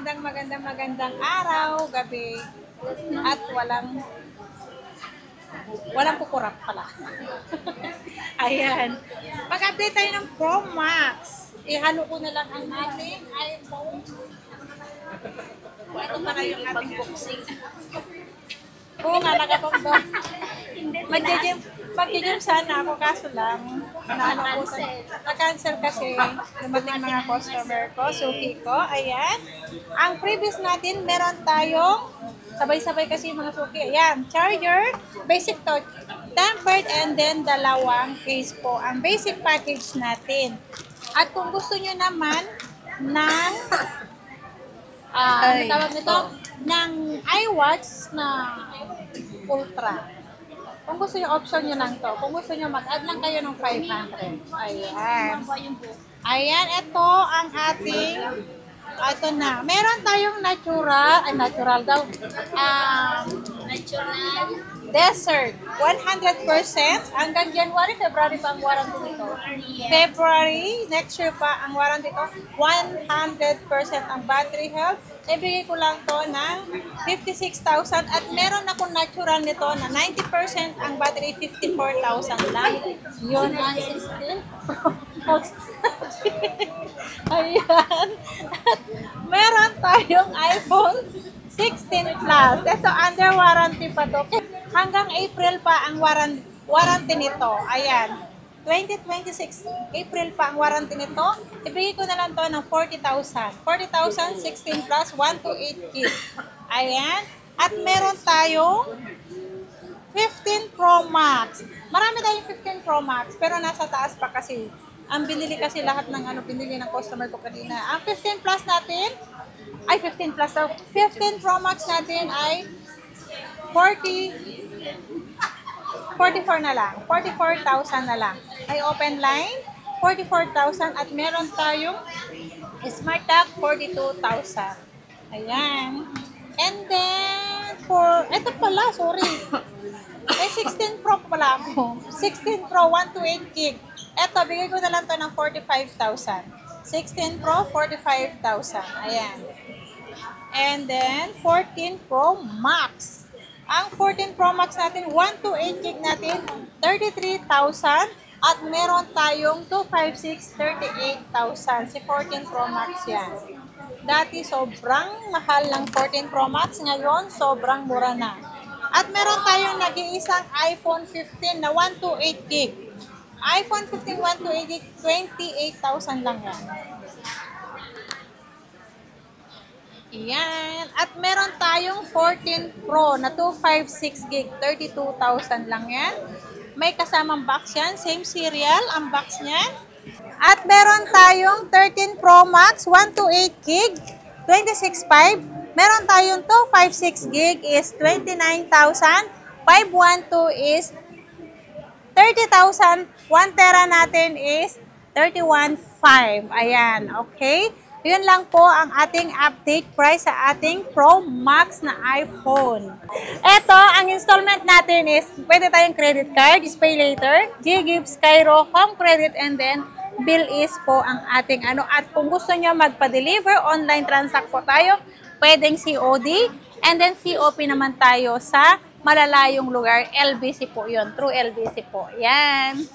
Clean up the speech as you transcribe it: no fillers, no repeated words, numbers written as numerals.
magandang araw, gabi, at walang kukurap pala. Ayan. Mag-update tayo ng Pro Max. Ihalo ko na lang ang ating iPhone. Ito para yung ating boxing. Oo nga, nakapag-box. Mag-gym sana ako, kaso lang, na-cancel kasi dumating mga customer ko, suki ko. Ayan. Ang previous natin, meron tayong sabay-sabay kasi yung mga suki. Ayan, charger, basic touch, tempered, and then dalawang case po. Ang basic package natin. At kung gusto nyo naman ng ano tawag nito? Ng iWatch na Ultra. Kung gusto nyo, option nyo lang to. Kung gusto nyo, mag-add lang kayo ng 500. Ayan. Ayan, ito ang ating, ito na. Meron tayong natural daw. Natural desert. 100%. Hanggang January, February pa ang warranty nito. February, next year pa ang warranty nito. 100% ang battery health. Ibigay ko lang to ng 56,000 at meron akong natural nito na 90% ang battery, 54,000 lang. Yun ang 16. Ayan. At meron tayong iPhone 16 Plus. Ito, under warranty pa to. Hanggang April pa ang warranty nito. Ayan. 2026, April pa ang warranty nito. Ibigay ko na lang to ng 40,000. 40,000, 16 plus, 128 gig. Ayan. At meron tayong 15 Pro Max. Marami tayong 15 Pro Max, pero nasa taas pa kasi. Ang binili kasi lahat ng binili ng customer ko kanina. Ang 15 plus natin, 15 plus daw. 15 Pro Max natin ay 44 na lang. 44,000 na lang. Ay open line, 44,000 at meron tayong Smart Tag, 42,000. Ayan. And then, ito pala, sorry. Ay, 16 Pro pala ako. 16 Pro, 128 gig. Ito, bigay ko na lang to ng 45,000. 16 Pro, 45,000. Ayan. And then, 14 Pro Max. Ang 14 Pro Max natin, 128 gig natin, 33,000. At meron tayong 256, 38,000. Si 14 Pro Max yan. Dati sobrang mahal ng 14 Pro Max. Ngayon, sobrang mura na. At meron tayong nag-iisang iPhone 15 na 128 gig. iPhone 15 128 gig, 28,000 lang yan. Yan. At meron tayong 14 Pro na 256 gig, 32,000 lang yan. May kasamang box yan. Same serial ang box niyan. At meron tayong 13 Pro Max, 128 gig, 26,500. Meron tayong 256 gig is 29,000. 512 is 30,000. 1 tera natin is 31,500. Ayan. Okay. Yun lang po ang ating update price sa ating Pro Max na iPhone. Ito, ang installment natin is, pwede tayong credit card, pay later, G-Gives, Cairo, home credit, and then bill is po ang ating At kung gusto nyo magpa-deliver, online transact po tayo, pwedeng COD, and then COP naman tayo sa malalayong lugar. LBC po yun, through LBC po. Yan.